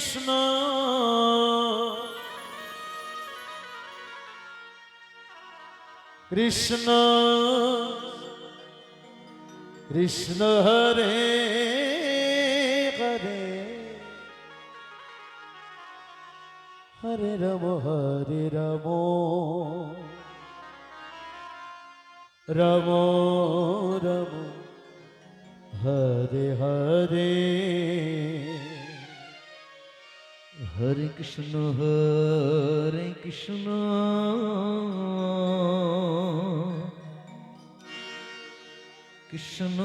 Krishna Krishna Krishna Hare Hare Hare Ram Ram Ram Hare Hare Hare Krishna Krishna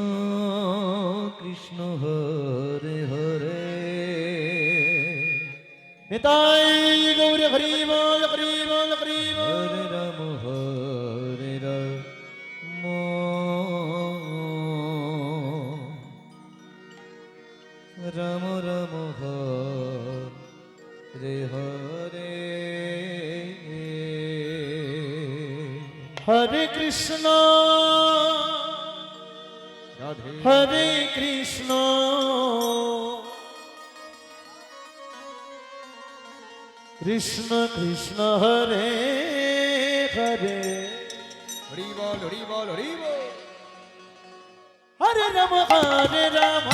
Krishna Hare Hare Nitai Gour Hari বল Hari বল Hari বল হরে Ram Ram Ram Hare Hare Hare Krishna Radhe হরে Krishna Krishna Krishna Hare Hare Hari বল Hari বল Hari বল হরে Ram Ram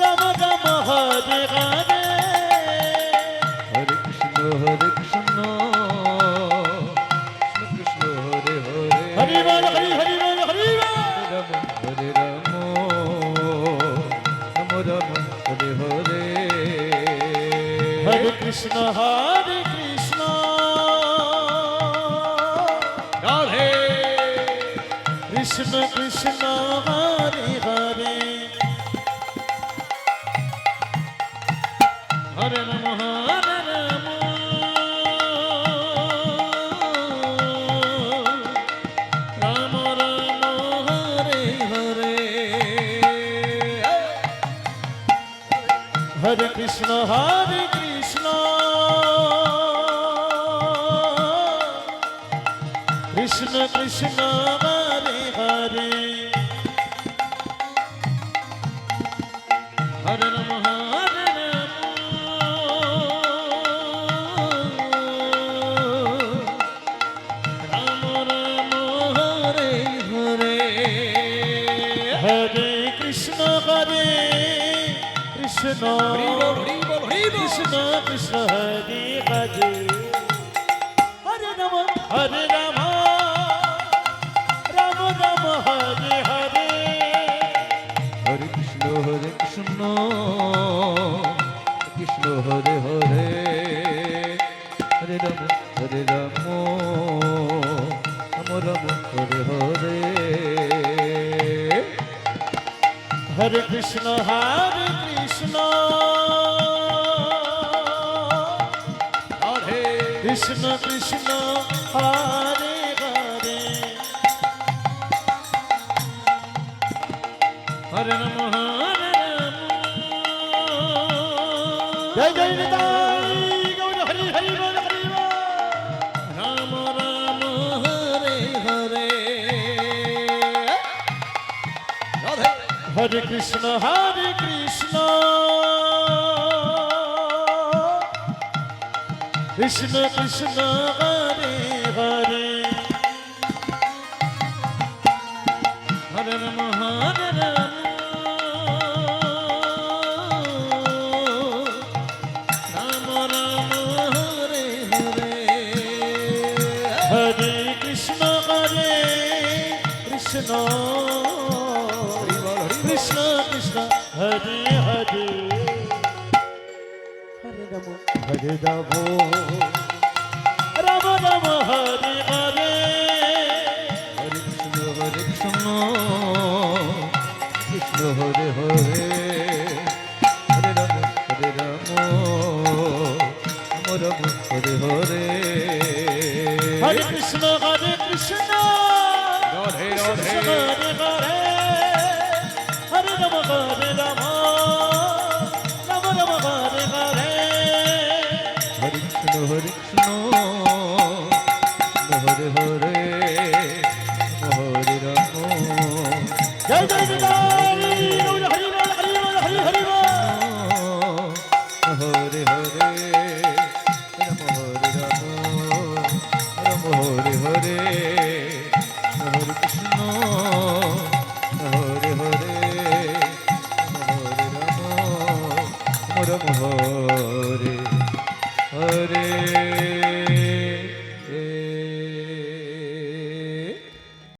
Ram Ram Hare Hare Hare Krishna Krishna Krishna Hare Hare Hari বল Hari Hari বল Hari বল Ram হরে Ram Ram Hare Hare Hare Krishna Radhe Krishna Krishna Hare Hare Hare Ram Ram Ram Hare Hare Hare Krishna Krishna Krishna Hare Hare Hare Ram Ram Ram Hare Hare Hare Krishna Krishna Krishna Krishna Hare Hare Hare Ram Ram Ram Hare Hare Hare Krishna Krishna Hare Hare Hare Ram Ram Ram Hare Hare Hare Krishna Radhe Krishna Krishna Hare Hare Hare Ram জয় জয় Nitai Gour Hari Hari বল Hari বল Ram Ram Hare Hare Radhe হরে Krishna Krishna Krishna Hare Hare Hare Ram Ram Ram Hare Hare Hare Krishna Krishna Krishna Krishna Hare Hare Hare Ram Ram Ram Hare Hare Hare Krishna Krishna Hare Hare Hare Ram Ram Hare Hare Hare Krishna Radhe Krishna Radhe Hare Hare Hare Ram Ram Ram Hare Hare Hare Krishna Hare Hare Hare Ram জয় জয় Nitai Gour Hari বল Hari বল Hari Hari বল Hare Hare Ram হরে Ram Ram Hare Hare Hare Krishna Hare Hare Hare Ram Ram Hare Hare